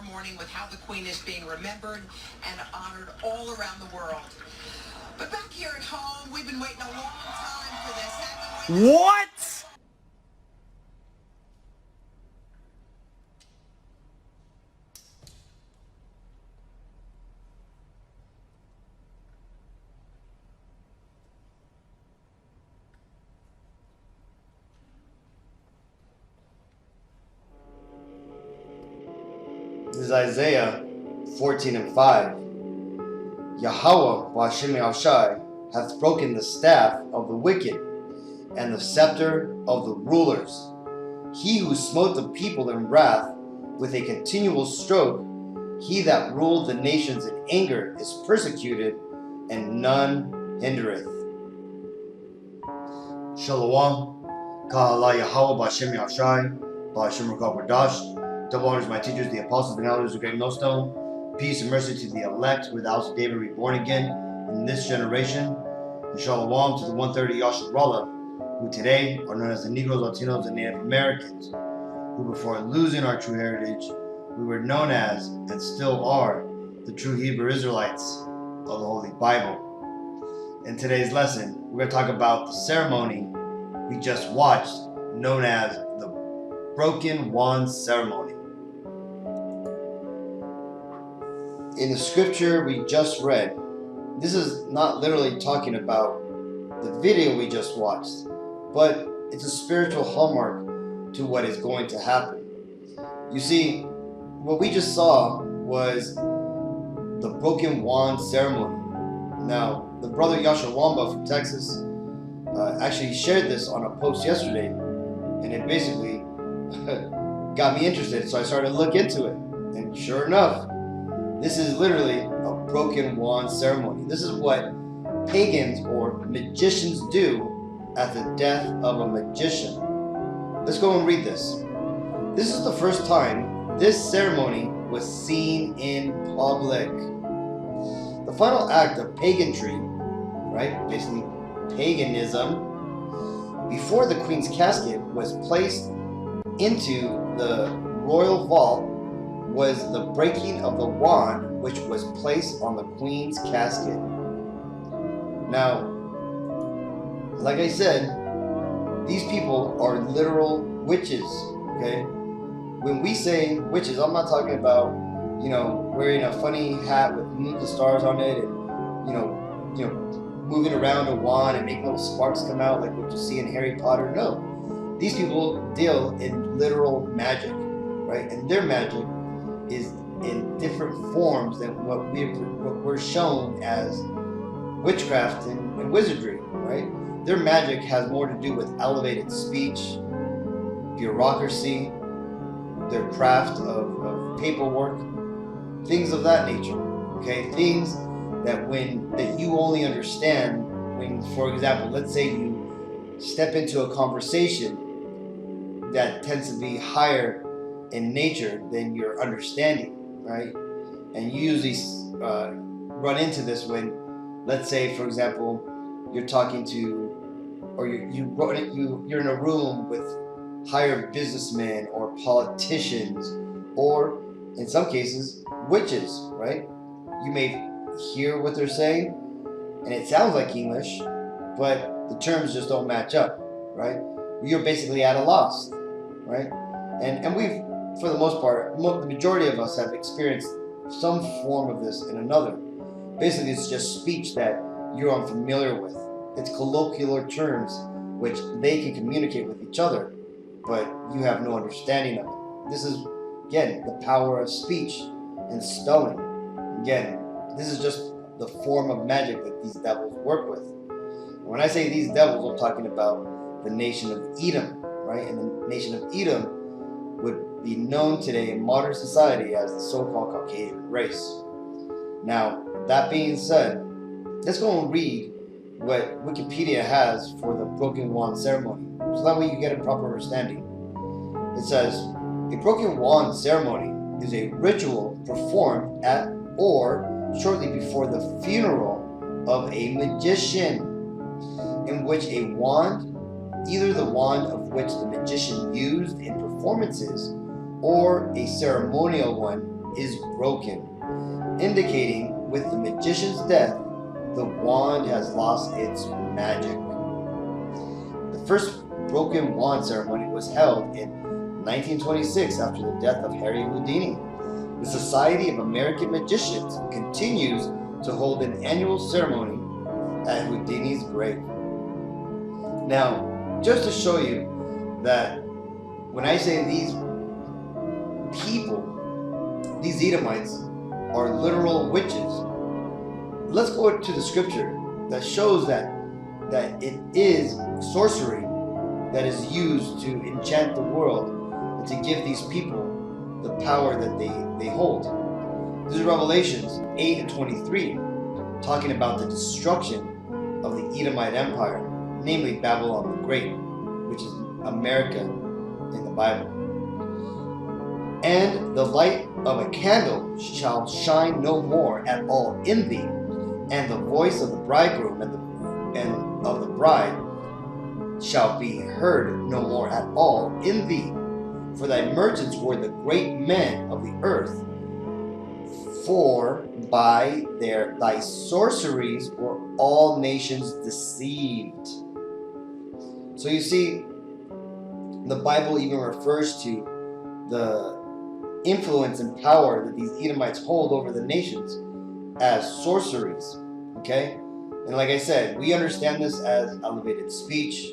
tomorrow morning with how the Queen is being remembered and honored all around the world. But back here at home, we've been waiting a long time for this, haven't we? What? This is Isaiah 14 and 5. Yahweh Ba'Shem Yahushai hath broken the staff of the wicked and the scepter of the rulers. He who smote the people in wrath with a continual stroke, he that ruled the nations in anger is persecuted, and none hindereth. Shalom. Ka'ala Yahweh Ba'Shem Yahushai Ba'Shem Rakah Bardash. Double honors my teachers, the apostles and elders of Great Millstone. Peace and mercy to the elect who are the house of David reborn again in this generation. And shalom to the 130 Yasharallah, who today are known as the Negroes, Latinos, and Native Americans, who before losing our true heritage, we were known as, and still are, the true Hebrew Israelites of the Holy Bible. In today's lesson, we're going to talk about the ceremony we just watched, known as the Broken Wand Ceremony. In the scripture we just read, this is not literally talking about the video we just watched, but it's a spiritual hallmark to what is going to happen. You see, what we just saw was the Broken Wand Ceremony. Now, the brother Yasha Wamba from Texas actually shared this on a post yesterday, and it basically got me interested, so I started to look into it, and sure enough, this is literally a broken wand ceremony. This is what pagans or magicians do at the death of a magician. Let's go and read this. This is the first time this ceremony was seen in public. The final act of pagantry, right, basically paganism, before the Queen's casket was placed into the royal vault, was the breaking of the wand which was placed on the Queen's casket. Now, like I said, these people are literal witches, okay? When we say witches, I'm not talking about, wearing a funny hat with moons and stars on it and, moving around a wand and making little sparks come out like what you see in Harry Potter. No. These people deal in literal magic, right? And their magic is in different forms than what we're shown as witchcraft and wizardry, right? Their magic has more to do with elevated speech, bureaucracy, their craft of paperwork, things of that nature, okay? Things that you only understand when, for example, let's say you step into a conversation that tends to be higher in nature than your understanding, right? And you usually run into this when, let's say, for example, you're talking to, or you're in a room with higher businessmen or politicians, or in some cases, witches, right? You may hear what they're saying, and it sounds like English, but the terms just don't match up, right? You're basically at a loss, right? And we've, for the most part, the majority of us have experienced some form of this in another. Basically, it's just speech that you're unfamiliar with. It's colloquial terms which they can communicate with each other, but you have no understanding of it. This is, again, the power of speech and spelling. Again, this is just the form of magic that these devils work with. And when I say these devils, I'm talking about the nation of Edom, right? And the nation of Edom would be known today in modern society as the so-called Caucasian race. Now, that being said, let's go and read what Wikipedia has for the Broken Wand Ceremony, so that way you get a proper understanding. It says, a Broken Wand Ceremony is a ritual performed at or shortly before the funeral of a magician, in which a wand, either the wand of which the magician used in performances or a ceremonial one, is broken, indicating with the magician's death, the wand has lost its magic. The first broken wand ceremony was held in 1926 after the death of Harry Houdini. The Society of American Magicians continues to hold an annual ceremony at Houdini's grave. Now, just to show you that when I say these people, these Edomites, are literal witches, let's go to the scripture that shows that it is sorcery that is used to enchant the world and to give these people the power that they hold. This is Revelations 8:23, talking about the destruction of the Edomite Empire, namely Babylon the Great, which is America in the Bible. And the light of a candle shall shine no more at all in thee, and the voice of the bridegroom and of the bride shall be heard no more at all in thee. For thy merchants were the great men of the earth, for by thy sorceries were all nations deceived. So you see, the Bible even refers to the influence and power that these Edomites hold over the nations as sorceries. Okay? And like I said, we understand this as elevated speech,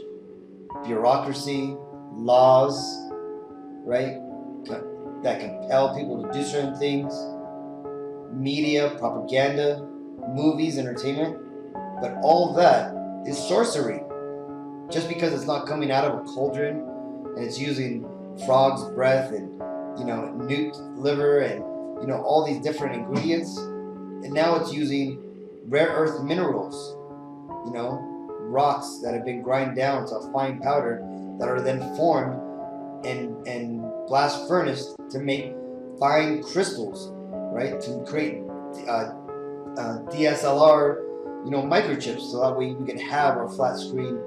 bureaucracy, laws, right? That compel people to do certain things, media, propaganda, movies, entertainment. But all of that is sorcery. Just because it's not coming out of a cauldron and it's using frog's breath and newt liver and all these different ingredients, and now it's using rare earth minerals, rocks that have been ground down to a fine powder that are then formed and blast furnace to make fine crystals, right? To create DSLR, microchips, so that way we can have our flat screen,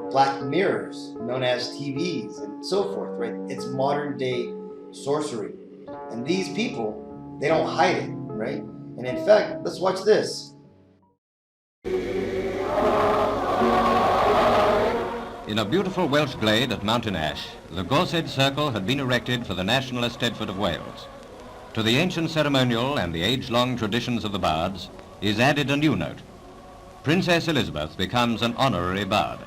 black mirrors known as TVs and so forth, right? It's modern day sorcery. And these people, they don't hide it, right? And in fact, let's watch this. In a beautiful Welsh glade at Mountain Ash, the Gorsedd Circle had been erected for the National Eisteddfod of Wales. To the ancient ceremonial and the age-long traditions of the bards is added a new note. Princess Elizabeth becomes an honorary bard.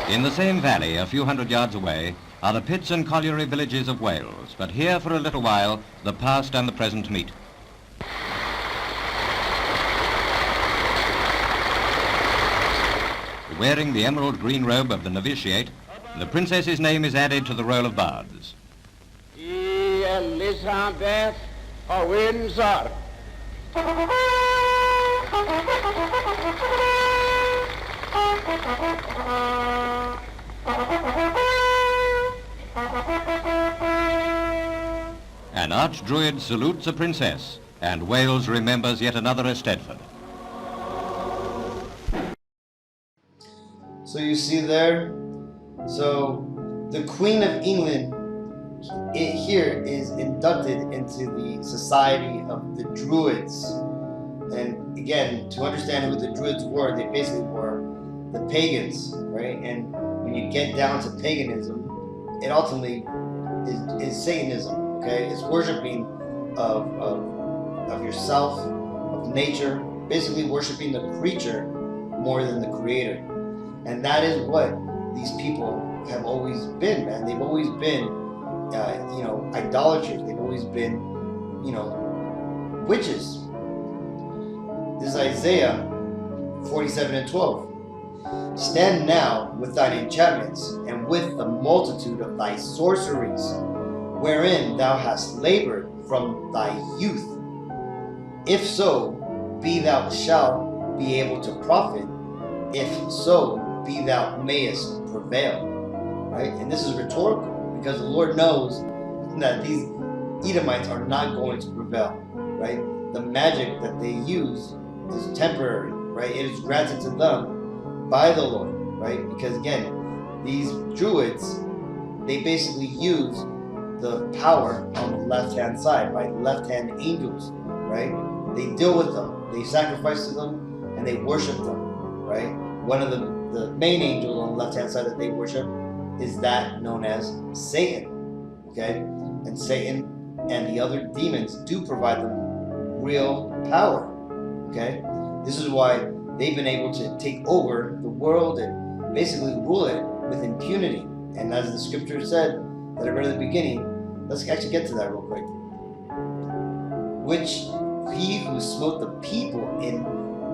In the same valley, a few hundred yards away, are the pits and colliery villages of Wales, but here for a little while, the past and the present meet. Wearing the emerald green robe of the novitiate, the princess's name is added to the roll of bards. Elizabeth of Windsor. An archdruid salutes a princess, and Wales remembers yet another Eisteddfod. So you see there, so the Queen of England here is inducted into the Society of the Druids. And again, to understand who the Druids were, they basically were the pagans, right? And when you get down to paganism, it ultimately is Satanism, okay? It's worshiping of yourself, of nature, basically worshiping the creature more than the creator. And that is what these people have always been, man. They've always been, idolaters. They've always been, witches. This is Isaiah 47:12. Stand now with thine enchantments and with the multitude of thy sorceries, wherein thou hast labored from thy youth. If so, be thou shalt be able to profit. If so, be thou mayest prevail. Right? And this is rhetorical because the Lord knows that these Edomites are not going to prevail. Right? The magic that they use is temporary. Right? It is granted to them by the Lord. right? Because again, these druids, they basically use the power on the left-hand side by left-hand angels, right? They deal with them, they sacrifice to them, and they worship them, right? One of the main angels on the left-hand side that they worship is that known as Satan, okay? And Satan and the other demons do provide them real power, okay? This is why they've been able to take over the world and basically rule it with impunity. And as the scripture said that I read at the beginning, let's actually get to that real quick. Which he who smote the people in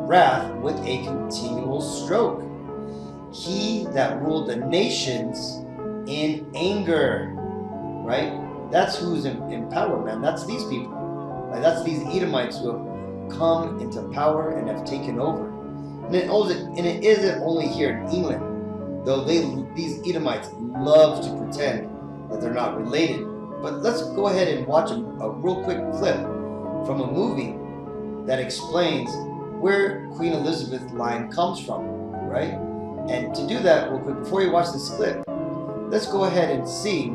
wrath with a continual stroke. He that ruled the nations in anger, right? That's who's in power, man. That's these people. Right? That's these Edomites who have come into power and have taken over. And it isn't only here in England, though these Edomites love to pretend that they're not related. But let's go ahead and watch a real quick clip from a movie that explains where Queen Elizabeth line comes from, right? And to do that real quick, before you watch this clip, let's go ahead and see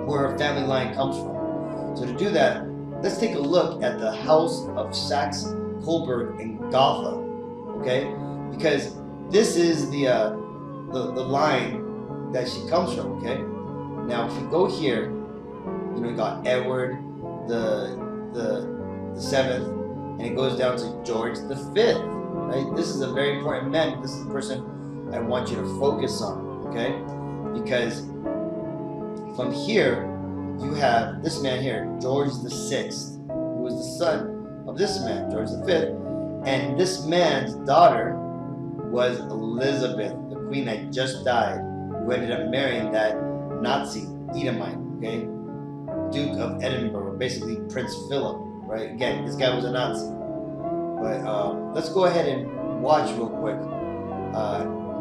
where her family line comes from. So to do that, let's take a look at the House of Saxe-Coburg in Gotha, okay? Because this is the line that she comes from, okay? Now, if you go here, you know, you got Edward the seventh, and it goes down to George the Fifth, right? This is a very important man. This is the person I want you to focus on, okay? Because from here, you have this man here, George the Sixth, who was the son of this man, George the Fifth, and this man's daughter was Elizabeth, the queen that just died, who ended up marrying that Nazi Edomite, okay? Duke of Edinburgh, basically Prince Philip, right? Again, this guy was a Nazi. But let's go ahead and watch real quick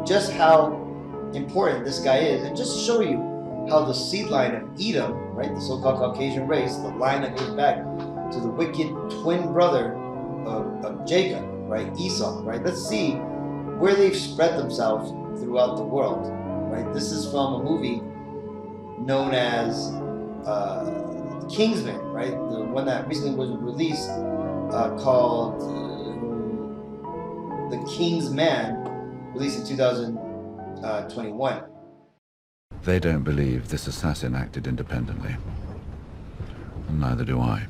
just how important this guy is, and just show you how the seed line of Edom, right, the so-called Caucasian race, the line that goes back to the wicked twin brother of Jacob, right, Esau, right? Let's see where they've spread themselves throughout the world, right? This is from a movie known as Kingsman, right? The one that recently was released called The King's Man, released in 2021. They don't believe this assassin acted independently. And neither do I.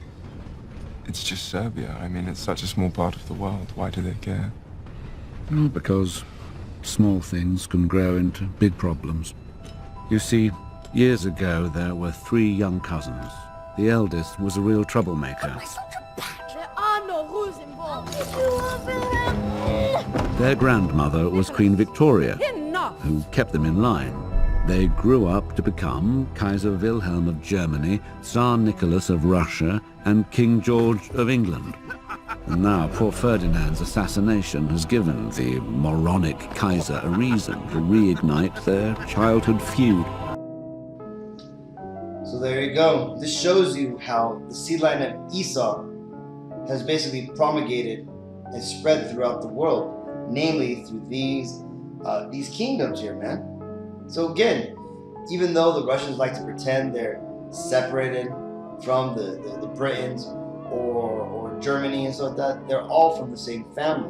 It's just Serbia. I mean, it's such a small part of the world. Why do they care? Well, because small things can grow into big problems. You see, years ago there were 3 young cousins. The eldest was a real troublemaker. There are no rules involved. Their grandmother was Queen Victoria, Enough! who kept them in line. They grew up to become Kaiser Wilhelm of Germany, Tsar Nicholas of Russia, and King George of England. And now poor Ferdinand's assassination has given the moronic Kaiser a reason to reignite their childhood feud. So there you go. This shows you how the seed line of Esau has basically promulgated and spread throughout the world, namely through these kingdoms here, man. So again, even though the Russians like to pretend they're separated from the Britons or Germany and stuff like that, they're all from the same family,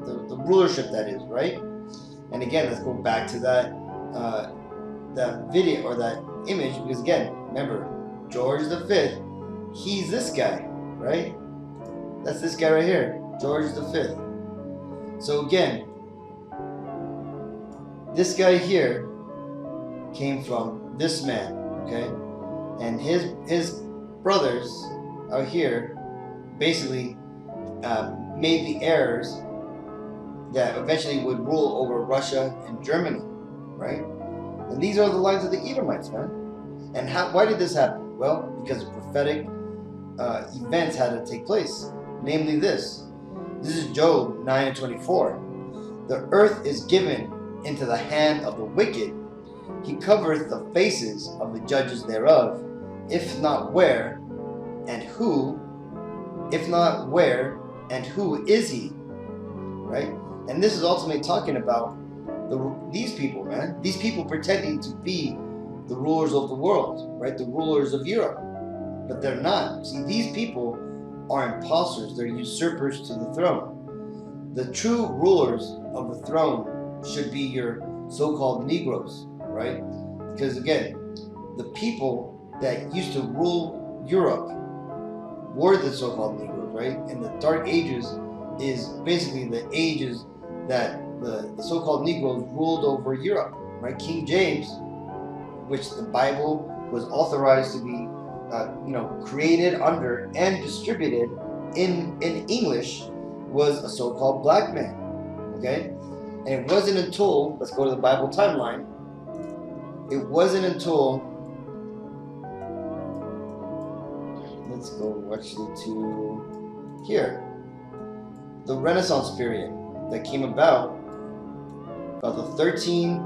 the rulership that is, right? And again, let's go back to that video or that image, because again, remember, George the Fifth, he's this guy, right? That's this guy right here, George the Fifth. So again, this guy here came from this man, okay? And his brothers out here basically made the heirs that eventually would rule over Russia and Germany, right? And these are the lines of the Edomites, man. And why did this happen? Well, because prophetic events had to take place. Namely this. This is Job 9:24. The earth is given into the hand of the wicked. He covereth the faces of the judges thereof. If not where, and who? If not where, and who is he? Right? And this is ultimately talking about these people, man, these people pretending to be the rulers of the world, right? The rulers of Europe, but they're not. See, these people are imposters. They're usurpers to the throne. The true rulers of the throne should be your so-called Negroes, right? Because again, the people that used to rule Europe were the so-called Negroes, right? And the Dark Ages is basically the ages that the so-called Negroes ruled over Europe, right? King James, which the Bible was authorized to be, created under and distributed in English, was a so-called black man, okay? And it wasn't until, let's go to the Bible timeline, it wasn't until, let's go actually to here, the Renaissance period that came about the 13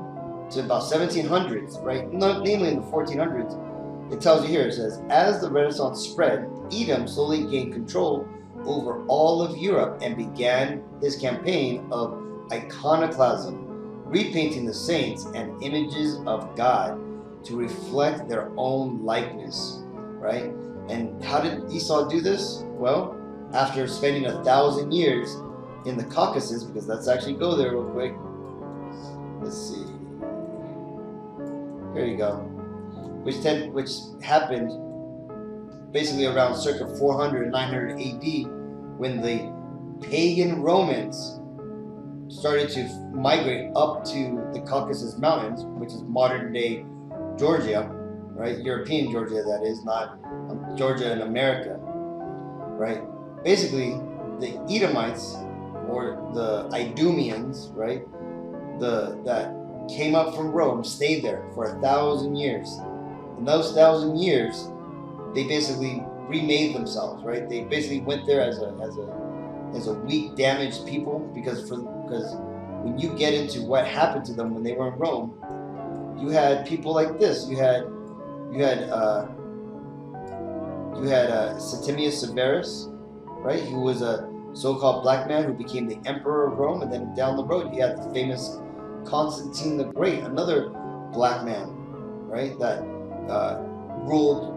to about 1700s, right? Namely in the 1400s, it tells you here, it says, as the Renaissance spread, Edom slowly gained control over all of Europe and began his campaign of iconoclasm, repainting the saints and images of God to reflect their own likeness, right? And how did Esau do this? Well, after spending 1,000 years in the Caucasus, because let's actually go there real quick. Let's see. Here you go. Which happened basically around circa 400 900 AD, when the pagan Romans started to migrate up to the Caucasus Mountains, which is modern day Georgia, right? European Georgia, that is, not Georgia in America, right? Basically, the Edomites, or the Idumeans, right? That came up from Rome, stayed there for 1,000 years. In those 1,000 years, they basically remade themselves, right? They basically went there as a weak, damaged people, because when you get into what happened to them when they were in Rome, you had people like this. You had Septimius Severus, right? Who was a so-called black man who became the emperor of Rome, and then down the road you had the famous Constantine the Great, another black man, right? That ruled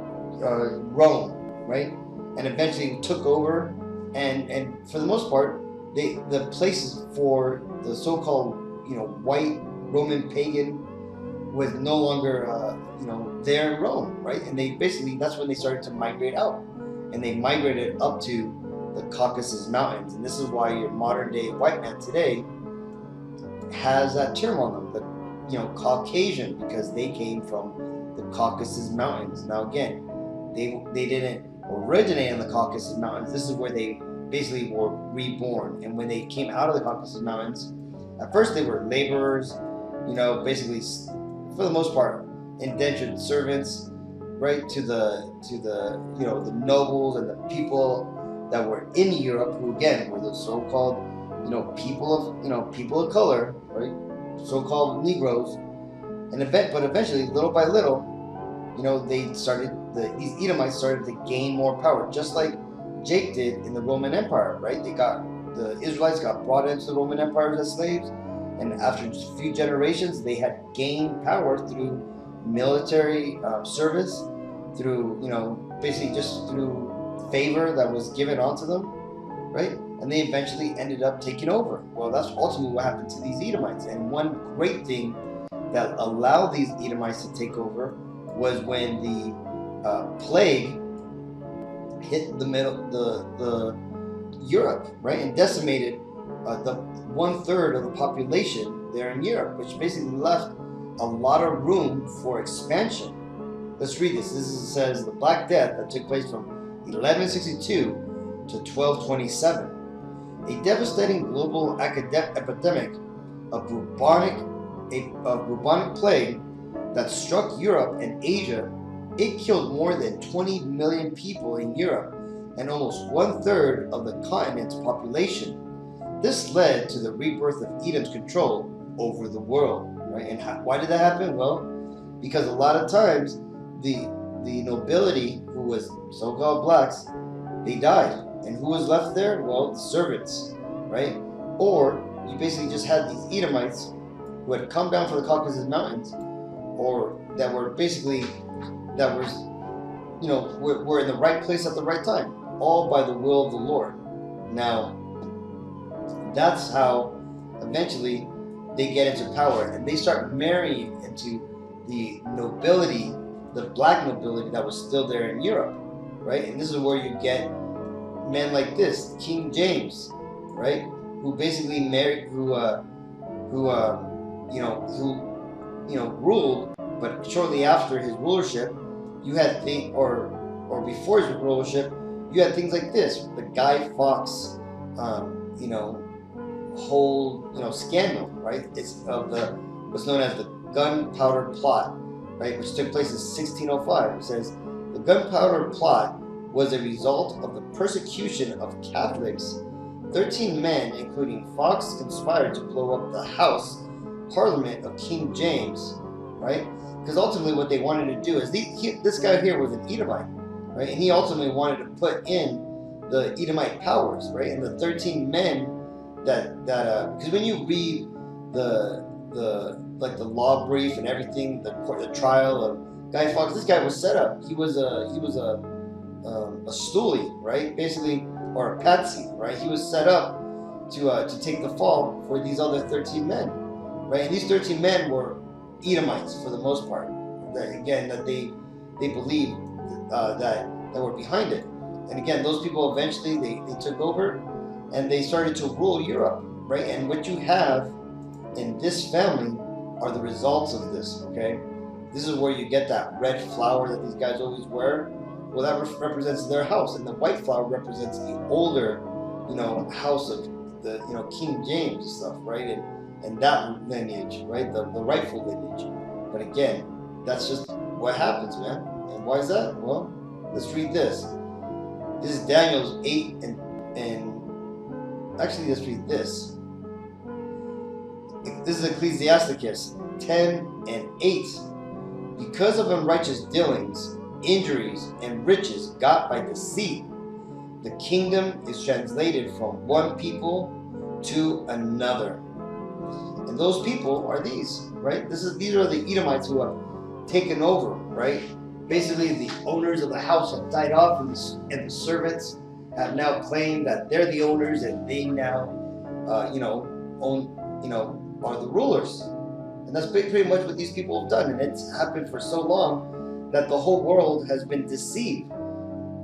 Rome, right? And eventually took over, and for the most part, the places for the so-called white Roman pagan was no longer there in Rome, right? And they basically, that's when they started to migrate out, and they migrated up to the Caucasus Mountains. And this is why your modern day white man today has that term on them, the Caucasian, because they came from the Caucasus Mountains. Now again, they didn't originate in the Caucasus Mountains. This is where they basically were reborn. And when they came out of the Caucasus Mountains, at first they were laborers, basically for the most part indentured servants, right, to the the nobles and the people that were in Europe, who again were the so-called people of color, right, so-called Negroes. But eventually, little by little, these Edomites started to gain more power, just like Jake did in the Roman Empire, right? The Israelites got brought into the Roman Empire as slaves, and after just a few generations, they had gained power through military service, through basically just through favor that was given onto them, right? And they eventually ended up taking over. Well, that's ultimately what happened to these Edomites. And one great thing that allowed these Edomites to take over was when the plague hit the Europe, right, and decimated the 1/3 of the population there in Europe, which basically left a lot of room for expansion. Let's read this. Says the Black Death that took place from 1162 to 1227. A devastating global epidemic of bubonic plague that struck Europe and Asia. It killed more than 20 million people in Europe and almost 1/3 of the continent's population. This led to the rebirth of Edom's control over the world, right? And why did that happen? Well, because a lot of times the nobility, who was so-called blacks, they died. And who was left there? Well, the servants, right? Or you basically just had these Edomites who had come down from the Caucasus Mountains, or that were basically, that was, you know, were in the right place at the right time, all by the will of the Lord. Now, that's how eventually they get into power, and they start marrying into the nobility, the black nobility that was still there in Europe, right? And this is where you get men like this, King James, right? Who basically married, who ruled, but shortly after his rulership, you had or before his rulership, you had things like this, the Guy Fawkes, whole scandal, right? It's of what's known as the Gunpowder Plot, right, which took place in 1605. It says the Gunpowder Plot was a result of the persecution of Catholics. 13 men, including Fawkes, conspired to blow up the House Parliament of King James, right? Because ultimately what they wanted to do is, this guy here was an Edomite, right? And he ultimately wanted to put in the Edomite powers, right? And the 13 men because when you read the law brief and everything, the trial of Guy Fawkes, this guy was set up. He was a stoolie, right? Basically, or a patsy, right? He was set up to take the fall for these other 13 men, right? And these 13 men were Edomites for the most part. That they believed that were behind it. And again, those people eventually they took over and they started to rule Europe, right? And what you have in this family are the results of this, okay? This is where you get that red flower that these guys always wear. Well, that represents their house, and the white flower represents the older, house of the, King James and stuff, right? And that lineage, right? The rightful lineage. But again, that's just what happens, man. And why is that? Well, let's read this. This is Daniel 8 and actually, let's read this. This is Ecclesiasticus 10 and 8. Because of unrighteous dealings, injuries, and riches got by deceit, the kingdom is translated from one people to another. And those people are these, right? These are the Edomites who have taken over, right? Basically, the owners of the house have died off, and the servants have now claimed that they're the owners, and they now, are the rulers. And that's pretty much what these people have done. And it's happened for so long that the whole world has been deceived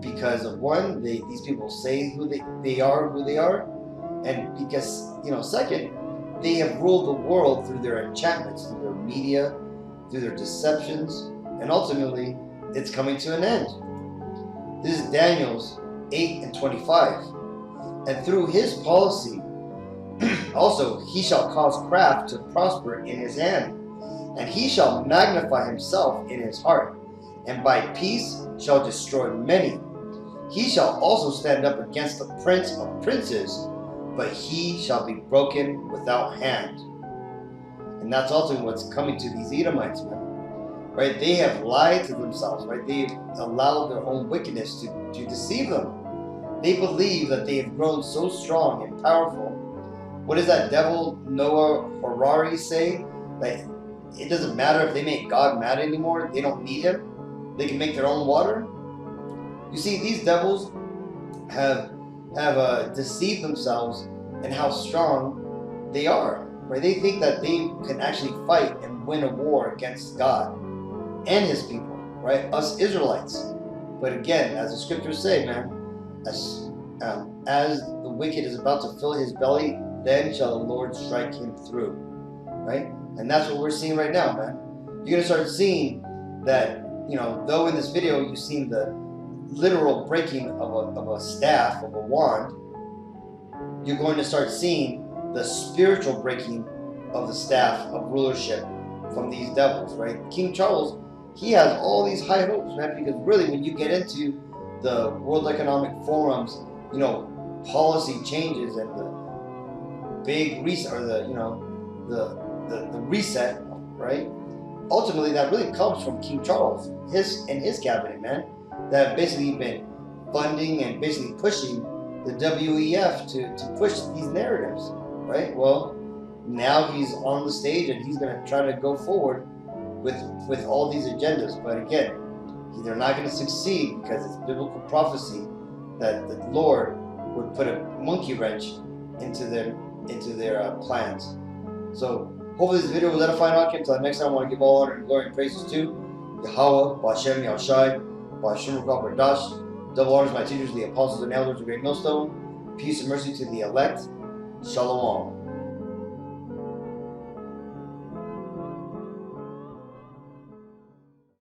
because of one, these people say who they are, and because, second, they have ruled the world through their enchantments, through their media, through their deceptions, and ultimately, it's coming to an end. This is Daniel's 8 and 25. And through his policy, also he shall cause craft to prosper in his hand, and he shall magnify himself in his heart, and by peace shall destroy many. He shall also stand up against the prince of princes, but he shall be broken without hand. And that's ultimately what's coming to these Edomites, man. Right? They have lied to themselves, right? They've allowed their own wickedness to deceive them. They believe that they have grown so strong and powerful. What does that devil Noah Harari say? That it doesn't matter if they make God mad anymore. They don't need him. They can make their own water. You see, these devils have deceived themselves in how strong they are. Right? They think that they can actually fight and win a war against God and his people, right? Us Israelites. But again, as the scriptures say, man, as the wicked is about to fill his belly, then shall the Lord strike him through, right? And that's what we're seeing right now, man. You're going to start seeing that, though in this video you've seen the literal breaking of a staff, of a wand, you're going to start seeing the spiritual breaking of the staff of rulership from these devils, right? King Charles, he has all these high hopes, man, because really when you get into the World Economic Forum's, policy changes and the big reset, or the reset, right? Ultimately, that really comes from King Charles, his cabinet, man, that have basically been funding and basically pushing the WEF to push these narratives, right? Well, now he's on the stage and he's going to try to go forward with all these agendas. But again, they're not going to succeed because it's biblical prophecy that the Lord would put a monkey wrench into their plans. So hopefully this video was edifying. Until next time, I want to give all honor and glory and praises to Yahweh, Bashem, Yahshai, Bashem, Bardash. Double honors my teachers, the apostles and elders of Great Millstone. Peace and mercy to the elect. Shalom.